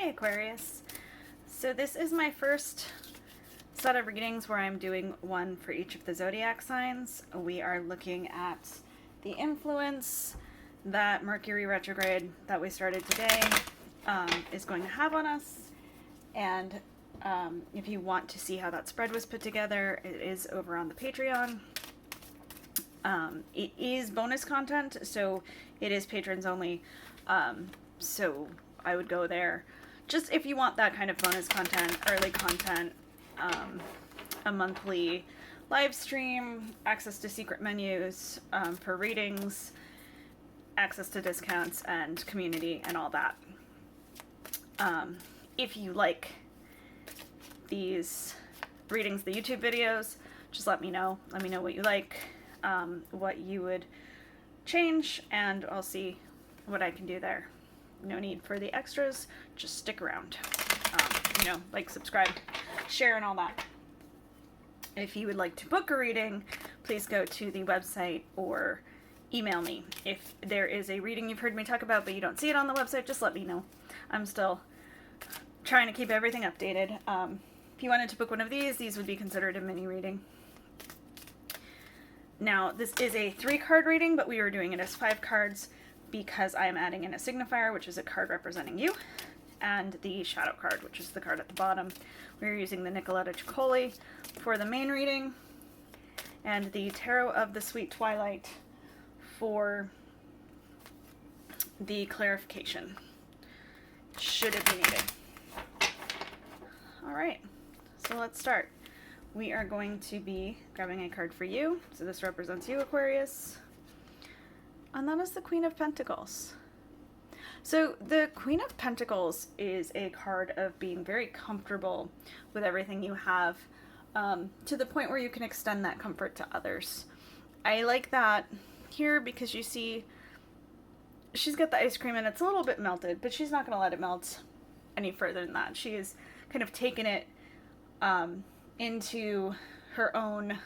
Aquarius. So this is my first set of readings where I'm doing one for each of the zodiac signs. We are looking at the influence that Mercury Retrograde that we started today is going to have on us. And if you want to see how that spread was put together, it is over on the Patreon. It is bonus content, so it is patrons only. So I would go there just if you want that kind of bonus content, early content, a monthly live stream, access to secret menus for readings, access to discounts and community and all that. If you like these readings, the YouTube videos, just let me know. Let me know what you like, what you would change, and I'll see what I can do there. No need for the extras, just stick around. Like, subscribe, share, and all that. If you would like to book a reading, please go to the website or email me. If there is a reading you've heard me talk about but you don't see it on the website, just let me know. I'm still trying to keep everything updated. If you wanted to book one of these would be considered a mini reading. Now, this is a 3-card reading, but we are doing it as 5 cards because I am adding in a signifier, which is a card representing you, and the shadow card, which is the card at the bottom. We're using the Nicoletta Ceccoli for the main reading, and the Tarot of the Sweet Twilight for the clarification, should it be needed. Alright, so let's start. We are going to be grabbing a card for you. So this represents you, Aquarius. And that is the Queen of Pentacles. So the Queen of Pentacles is a card of being very comfortable with everything you have, to the point where you can extend that comfort to others. I like that here because you see she's got the ice cream and it's a little bit melted, but she's not going to let it melt any further than that. She has kind of taken it into her own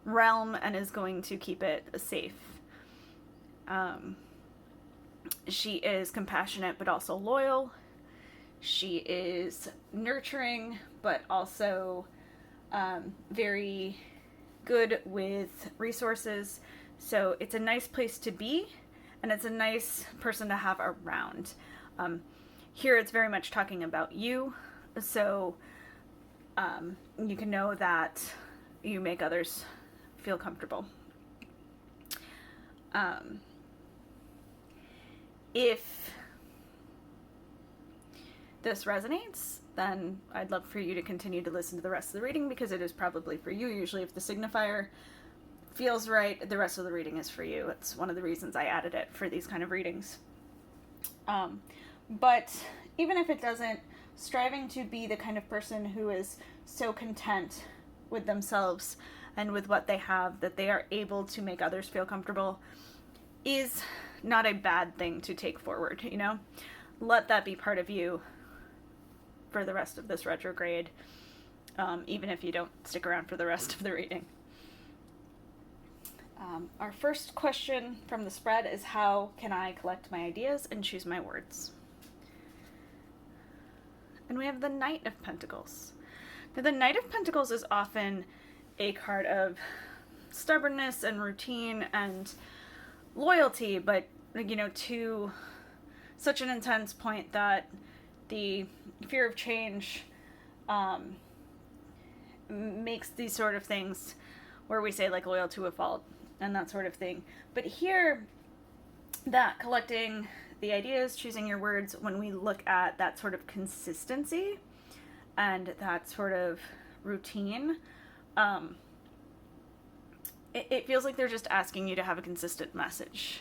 realm and is going to keep it safe. She is compassionate but also loyal. She is nurturing but also very good with resources. So it's a nice place to be, and it's a nice person to have around. Here it's very much talking about you, so you can know that you make others feel comfortable. If this resonates, then I'd love for you to continue to listen to the rest of the reading because it is probably for you. Usually if the signifier feels right, the rest of the reading is for you. It's one of the reasons I added it for these kind of readings. But even if it doesn't, striving to be the kind of person who is so content with themselves and with what they have that they are able to make others feel comfortable is not a bad thing to take forward, you know? Let that be part of you for the rest of this retrograde, even if you don't stick around for the rest of the reading. Our first question from the spread is, how can I collect my ideas and choose my words? And we have the Knight of Pentacles. Now, the Knight of Pentacles is often a card of stubbornness and routine and loyalty, but, to such an intense point that the fear of change makes these sort of things where we say, like, loyal to a fault and that sort of thing. But here, that collecting the ideas, choosing your words, when we look at that sort of consistency and that sort of routine, it feels like they're just asking you to have a consistent message.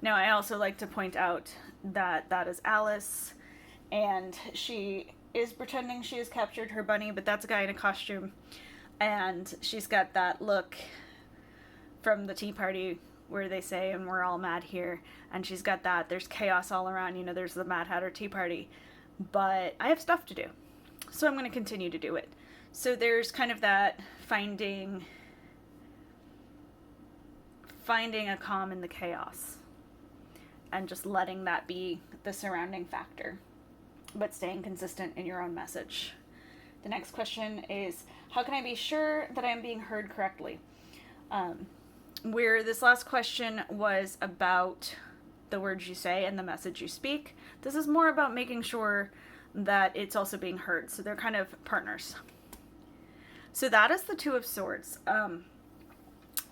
Now, I also like to point out that that is Alice, and she is pretending she has captured her bunny, but that's a guy in a costume, and she's got that look from the Tea Party where they say, and we're all mad here, and she's got that, there's chaos all around, there's the Mad Hatter Tea Party, but I have stuff to do, so I'm going to continue to do it. So there's kind of that finding a calm in the chaos and just letting that be the surrounding factor. but staying consistent in your own message. The next question is, how can I be sure that I am being heard correctly? Where this last question was about the words you say and the message you speak, this is more about making sure that it's also being heard. So they're kind of partners. So that is the Two of Swords.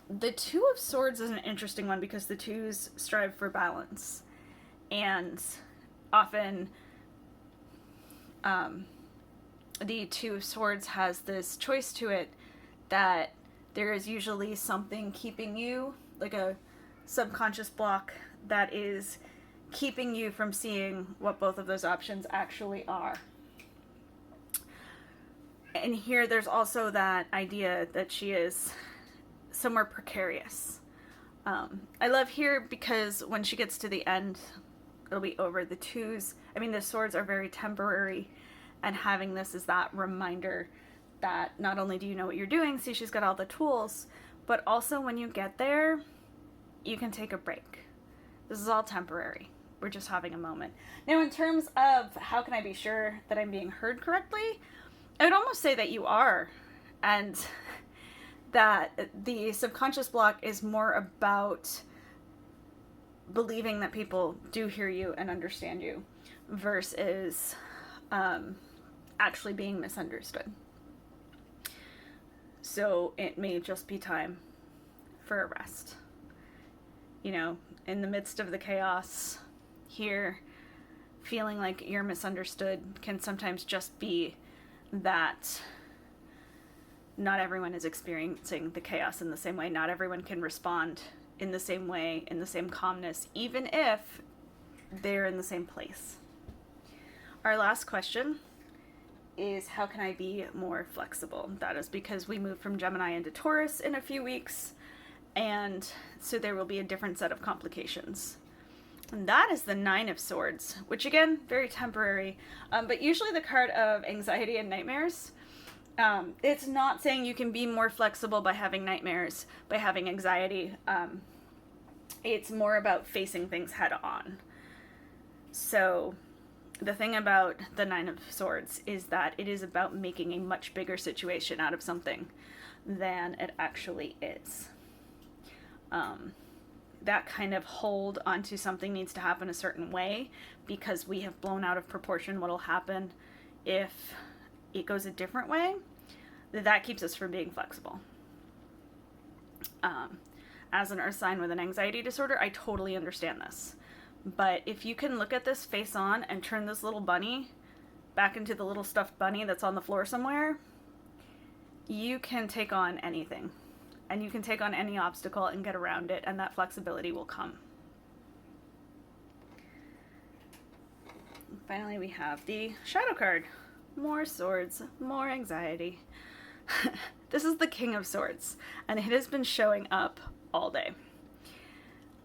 The Two of Swords is an interesting one because the twos strive for balance. And often the Two of Swords has this choice to it that there is usually something keeping you, like a subconscious block that is keeping you from seeing what both of those options actually are. And here there's also that idea that she is somewhere precarious. I love here because when she gets to the end, it'll be over. The swords are very temporary, and having this is that reminder that not only do you know what you're doing, see, she's got all the tools, but also when you get there, you can take a break. This is all temporary. We're just having a moment. Now, in terms of how can I be sure that I'm being heard correctly, I would almost say that you are, and that the subconscious block is more about believing that people do hear you and understand you versus actually being misunderstood. So it may just be time for a rest. You know, in the midst of the chaos here, feeling like you're misunderstood can sometimes just be that not everyone is experiencing the chaos in the same way. Not everyone can respond in the same way, in the same calmness, even if they're in the same place. Our last question is, how can I be more flexible? That is because we move from Gemini into Taurus in a few weeks, and so there will be a different set of complications. And that is the Nine of Swords, which again, very temporary, but usually the card of anxiety and nightmares. It's not saying you can be more flexible by having nightmares, by having anxiety. It's more about facing things head on. So the thing about the Nine of Swords is that it is about making a much bigger situation out of something than it actually is. That kind of hold onto something needs to happen a certain way because we have blown out of proportion what will happen if it goes a different way. That keeps us from being flexible. As an earth sign with an anxiety disorder, I totally understand this. But if you can look at this face on and turn this little bunny back into the little stuffed bunny that's on the floor somewhere, you can take on anything. And you can take on any obstacle and get around it, and that flexibility will come. Finally, we have the Shadow card. More swords, more anxiety. This is the King of Swords, and it has been showing up all day.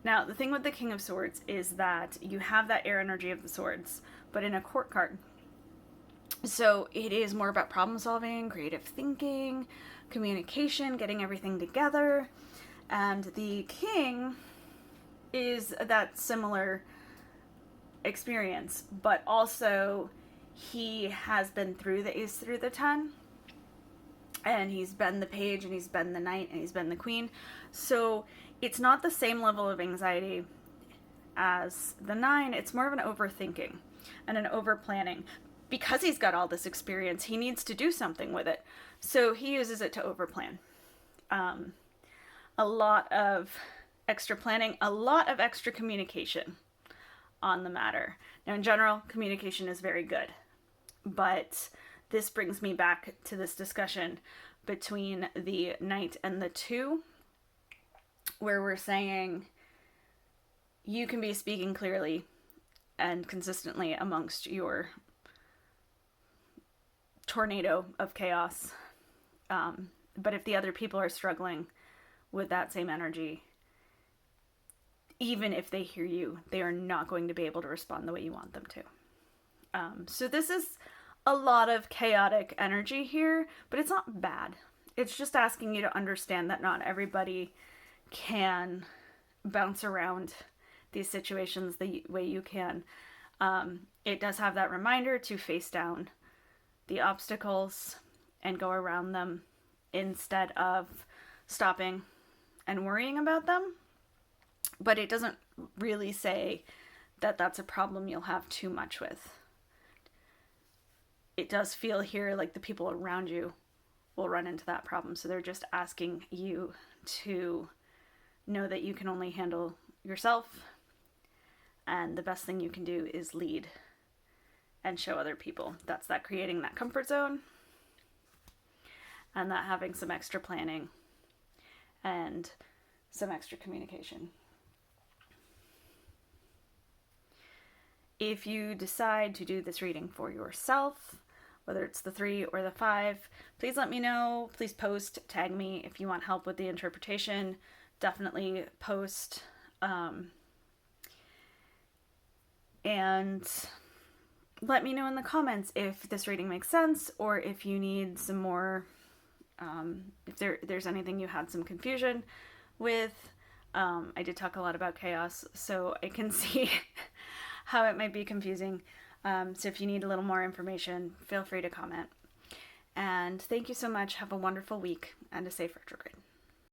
Now, the thing with the King of Swords is that you have that air energy of the swords, but in a court card. So it is more about problem solving, creative thinking, communication, getting everything together. And the King is that similar experience, but also he has been through the Ace through the 10, and he's been the Page, and he's been the Knight, and he's been the Queen. So it's not the same level of anxiety as the 9. It's more of an overthinking and an over-planning. Because he's got all this experience, he needs to do something with it. So he uses it to overplan. A lot of extra planning, a lot of extra communication on the matter. Now, in general, communication is very good. But this brings me back to this discussion between the Knight and the 2, where we're saying you can be speaking clearly and consistently amongst your tornado of chaos. But if the other people are struggling with that same energy, even if they hear you, they are not going to be able to respond the way you want them to. So this is a lot of chaotic energy here, but it's not bad. It's just asking you to understand that not everybody can bounce around these situations the way you can. It does have that reminder to face down the obstacles and go around them instead of stopping and worrying about them. But it doesn't really say that that's a problem you'll have too much with. It does feel here like the people around you will run into that problem. So they're just asking you to know that you can only handle yourself. And the best thing you can do is lead and show other people. That's that creating that comfort zone. And that having some extra planning and some extra communication. If you decide to do this reading for yourself, whether it's the 3 or the 5, please let me know. Please post, tag me if you want help with the interpretation. Definitely post. And let me know in the comments if this reading makes sense or if you need some more, if there's anything you had some confusion with. I did talk a lot about chaos, so I can see how it might be confusing. So if you need a little more information, feel free to comment. And thank you so much. Have a wonderful week and a safe retrograde.